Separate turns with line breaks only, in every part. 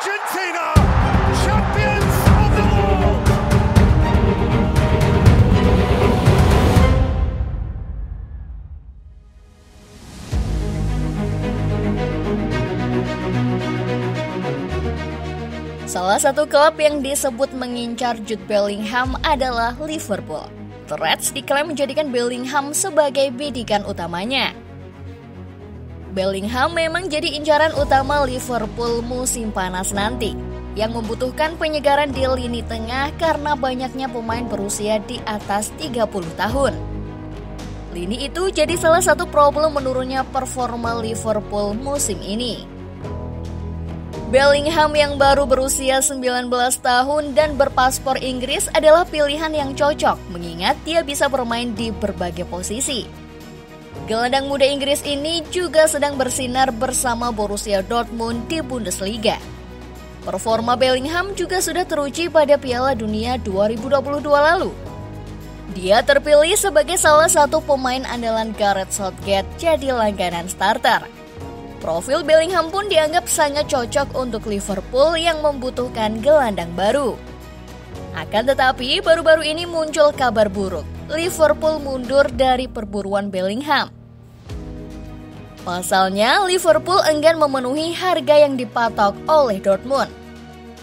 Argentina, champions of the world.
Salah satu klub yang disebut mengincar Jude Bellingham adalah Liverpool. The Reds diklaim menjadikan Bellingham sebagai bidikan utamanya. Bellingham memang jadi incaran utama Liverpool musim panas nanti, yang membutuhkan penyegaran di lini tengah karena banyaknya pemain berusia di atas 30 tahun. Lini itu jadi salah satu problem menurunnya performa Liverpool musim ini. Bellingham yang baru berusia 19 tahun dan berpaspor Inggris adalah pilihan yang cocok mengingat dia bisa bermain di berbagai posisi. Gelandang muda Inggris ini juga sedang bersinar bersama Borussia Dortmund di Bundesliga. Performa Bellingham juga sudah teruji pada Piala Dunia 2022 lalu. Dia terpilih sebagai salah satu pemain andalan Gareth Southgate jadi langganan starter. Profil Bellingham pun dianggap sangat cocok untuk Liverpool yang membutuhkan gelandang baru. Akan tetapi, baru-baru ini muncul kabar buruk. Liverpool mundur dari perburuan Bellingham. Pasalnya, Liverpool enggan memenuhi harga yang dipatok oleh Dortmund.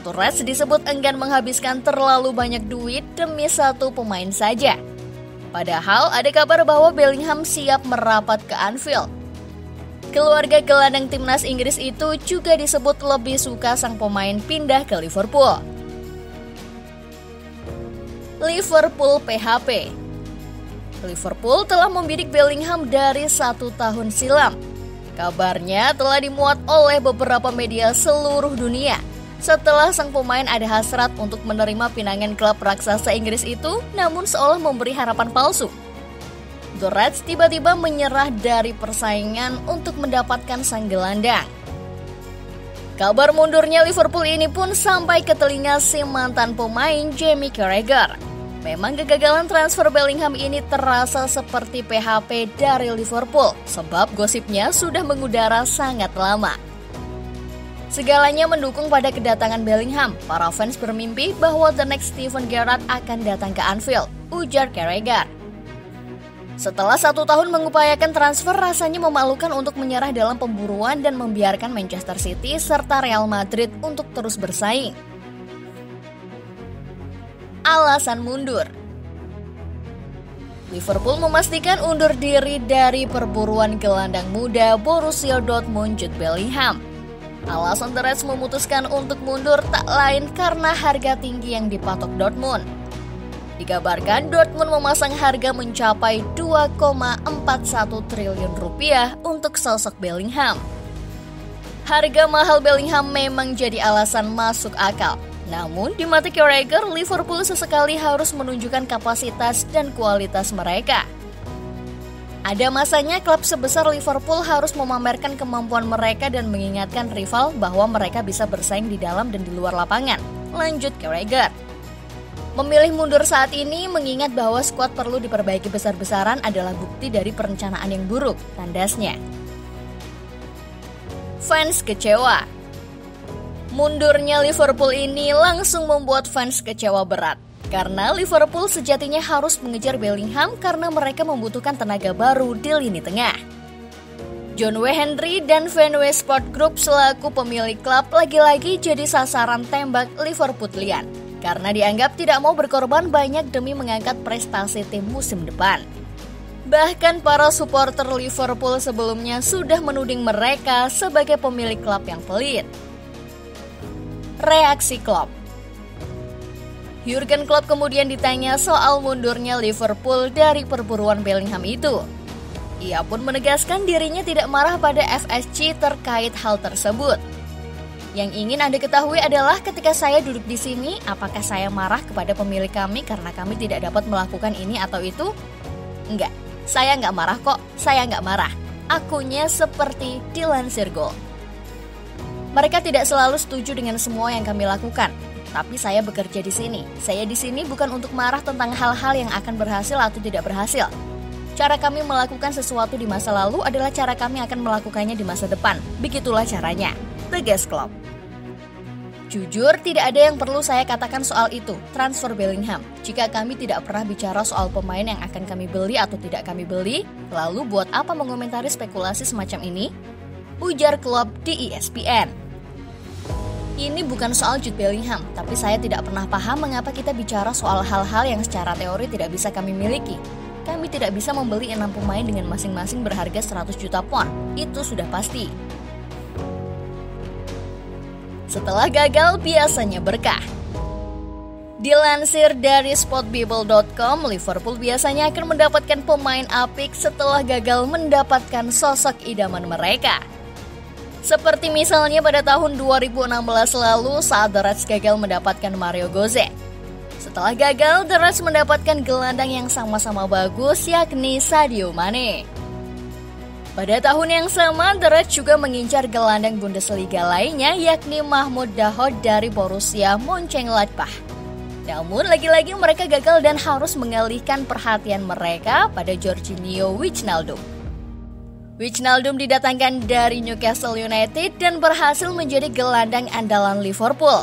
The Reds disebut enggan menghabiskan terlalu banyak duit demi satu pemain saja. Padahal ada kabar bahwa Bellingham siap merapat ke Anfield. Keluarga gelandang timnas Inggris itu juga disebut lebih suka sang pemain pindah ke Liverpool. Liverpool PHP. Liverpool telah membidik Bellingham dari 1 tahun silam. Kabarnya telah dimuat oleh beberapa media seluruh dunia setelah sang pemain ada hasrat untuk menerima pinangan klub raksasa Inggris itu, namun seolah memberi harapan palsu. The Reds tiba-tiba menyerah dari persaingan untuk mendapatkan sang gelandang. Kabar mundurnya Liverpool ini pun sampai ke telinga si mantan pemain Jamie Carragher. Memang kegagalan transfer Bellingham ini terasa seperti PHP dari Liverpool, sebab gosipnya sudah mengudara sangat lama. Segalanya mendukung pada kedatangan Bellingham. Para fans bermimpi bahwa the next Steven Gerrard akan datang ke Anfield, ujar Carragher. Setelah 1 tahun mengupayakan transfer, rasanya memalukan untuk menyerah dalam pemburuan dan membiarkan Manchester City serta Real Madrid untuk terus bersaing. Alasan mundur. Liverpool memastikan undur diri dari perburuan gelandang muda Borussia Dortmund Jude Bellingham. Alasan The Reds memutuskan untuk mundur tak lain karena harga tinggi yang dipatok Dortmund. Dikabarkan Dortmund memasang harga mencapai 2,41 triliun rupiah untuk sosok Bellingham. Harga mahal Bellingham memang jadi alasan masuk akal. Namun di mata Carragher, Liverpool sesekali harus menunjukkan kapasitas dan kualitas mereka. Ada masanya klub sebesar Liverpool harus memamerkan kemampuan mereka dan mengingatkan rival bahwa mereka bisa bersaing di dalam dan di luar lapangan, lanjut Carragher. Memilih mundur saat ini mengingat bahwa skuad perlu diperbaiki besar-besaran adalah bukti dari perencanaan yang buruk, tandasnya. Fans kecewa. Mundurnya Liverpool ini langsung membuat fans kecewa berat. Karena Liverpool sejatinya harus mengejar Bellingham karena mereka membutuhkan tenaga baru di lini tengah. John W. Henry dan Fenway Sport Group selaku pemilik klub lagi-lagi jadi sasaran tembak Liverpoolian. Karena dianggap tidak mau berkorban banyak demi mengangkat prestasi tim musim depan. Bahkan para supporter Liverpool sebelumnya sudah menuding mereka sebagai pemilik klub yang pelit. Reaksi Klopp. Jurgen Klopp kemudian ditanya soal mundurnya Liverpool dari perburuan Bellingham itu. Ia pun menegaskan dirinya tidak marah pada FSG terkait hal tersebut. Yang ingin Anda ketahui adalah ketika saya duduk di sini, apakah saya marah kepada pemilik kami karena kami tidak dapat melakukan ini atau itu? Enggak, saya nggak marah kok, saya nggak marah. Akunya seperti dilansir Goal. Mereka tidak selalu setuju dengan semua yang kami lakukan, tapi saya bekerja di sini. Saya di sini bukan untuk marah tentang hal-hal yang akan berhasil atau tidak berhasil. Cara kami melakukan sesuatu di masa lalu adalah cara kami akan melakukannya di masa depan. Begitulah caranya, tegas Klopp. Jujur, tidak ada yang perlu saya katakan soal itu, transfer Bellingham. Jika kami tidak pernah bicara soal pemain yang akan kami beli atau tidak kami beli, lalu buat apa mengomentari spekulasi semacam ini? Ujar Klopp di ESPN. Ini bukan soal Jude Bellingham, tapi saya tidak pernah paham mengapa kita bicara soal hal-hal yang secara teori tidak bisa kami miliki. Kami tidak bisa membeli 6 pemain dengan masing-masing berharga 100 juta pound, itu sudah pasti. Setelah gagal, biasanya berkah. Dilansir dari spotbible.com, Liverpool biasanya akan mendapatkan pemain apik setelah gagal mendapatkan sosok idaman mereka. Seperti misalnya pada tahun 2016 lalu saat The Reds gagal mendapatkan Mario Götze. Setelah gagal, The Reds mendapatkan gelandang yang sama-sama bagus, yakni Sadio Mane. Pada tahun yang sama, The Reds juga mengincar gelandang Bundesliga lainnya, yakni Mahmoud Dahoud dari Borussia Mönchengladbach. Namun, lagi-lagi mereka gagal dan harus mengalihkan perhatian mereka pada Georginio Wijnaldum. Wijnaldum didatangkan dari Newcastle United dan berhasil menjadi gelandang andalan Liverpool.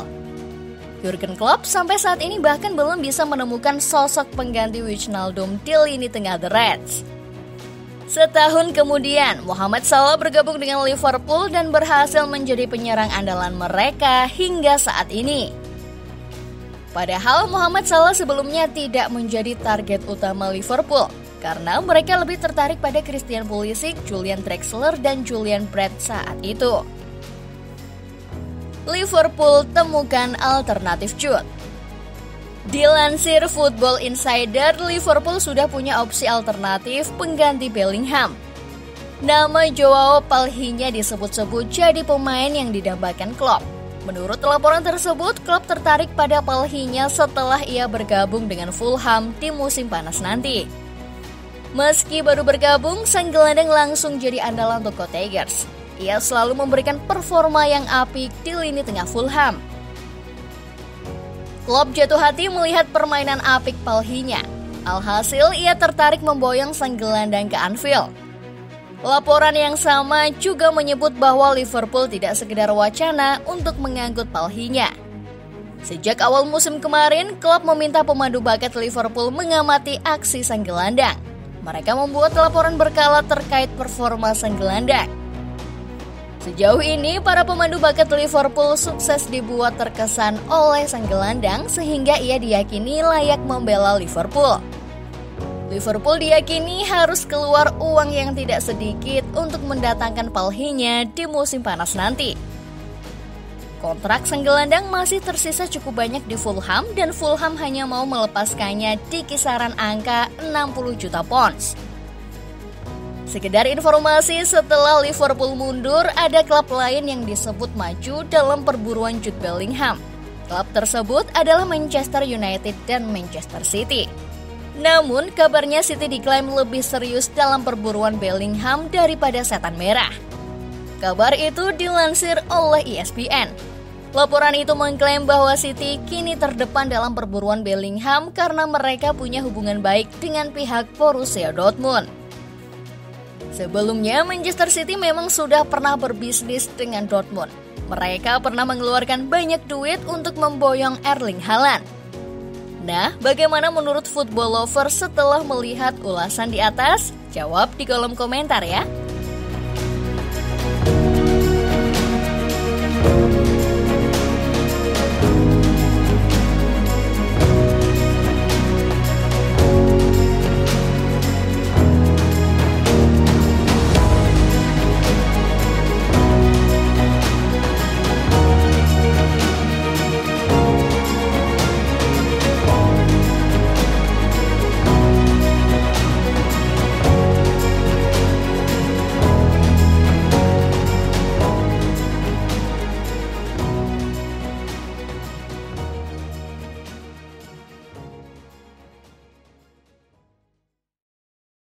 Jurgen Klopp sampai saat ini bahkan belum bisa menemukan sosok pengganti Wijnaldum di lini tengah The Reds. Setahun kemudian, Mohamed Salah bergabung dengan Liverpool dan berhasil menjadi penyerang andalan mereka hingga saat ini. Padahal Mohamed Salah sebelumnya tidak menjadi target utama Liverpool, karena mereka lebih tertarik pada Christian Pulisic, Julian Draxler, dan Julian Brandt saat itu. Liverpool temukan alternatif Jude. Dilansir Football Insider, Liverpool sudah punya opsi alternatif pengganti Bellingham. Nama Joao Palhinha disebut-sebut jadi pemain yang didambakan Klopp. Menurut laporan tersebut, Klopp tertarik pada Palhinha setelah ia bergabung dengan Fulham di musim panas nanti. Meski baru bergabung, sang gelandang langsung jadi andalan untuk Tigers. Ia selalu memberikan performa yang apik di lini tengah Fulham. Klopp jatuh hati melihat permainan apik Palhinha. Alhasil, ia tertarik memboyong sang gelandang ke Anfield. Laporan yang sama juga menyebut bahwa Liverpool tidak sekedar wacana untuk mengangkut Palhinha. Sejak awal musim kemarin, Klopp meminta pemandu bakat Liverpool mengamati aksi sang gelandang. Mereka membuat laporan berkala terkait performa sang gelandang. Sejauh ini, para pemandu bakat Liverpool sukses dibuat terkesan oleh sang gelandang sehingga ia diyakini layak membela Liverpool. Liverpool diyakini harus keluar uang yang tidak sedikit untuk mendatangkan Palhinha di musim panas nanti. Kontrak sang gelandang masih tersisa cukup banyak di Fulham dan Fulham hanya mau melepaskannya di kisaran angka 60 juta pounds. Sekedar informasi, setelah Liverpool mundur, ada klub lain yang disebut maju dalam perburuan Jude Bellingham. Klub tersebut adalah Manchester United dan Manchester City. Namun, kabarnya City diklaim lebih serius dalam perburuan Bellingham daripada Setan Merah. Kabar itu dilansir oleh ESPN. Laporan itu mengklaim bahwa City kini terdepan dalam perburuan Bellingham karena mereka punya hubungan baik dengan pihak Borussia Dortmund. Sebelumnya, Manchester City memang sudah pernah berbisnis dengan Dortmund. Mereka pernah mengeluarkan banyak duit untuk memboyong Erling Haaland. Nah, bagaimana menurut football lover setelah melihat ulasan di atas? Jawab di kolom komentar ya.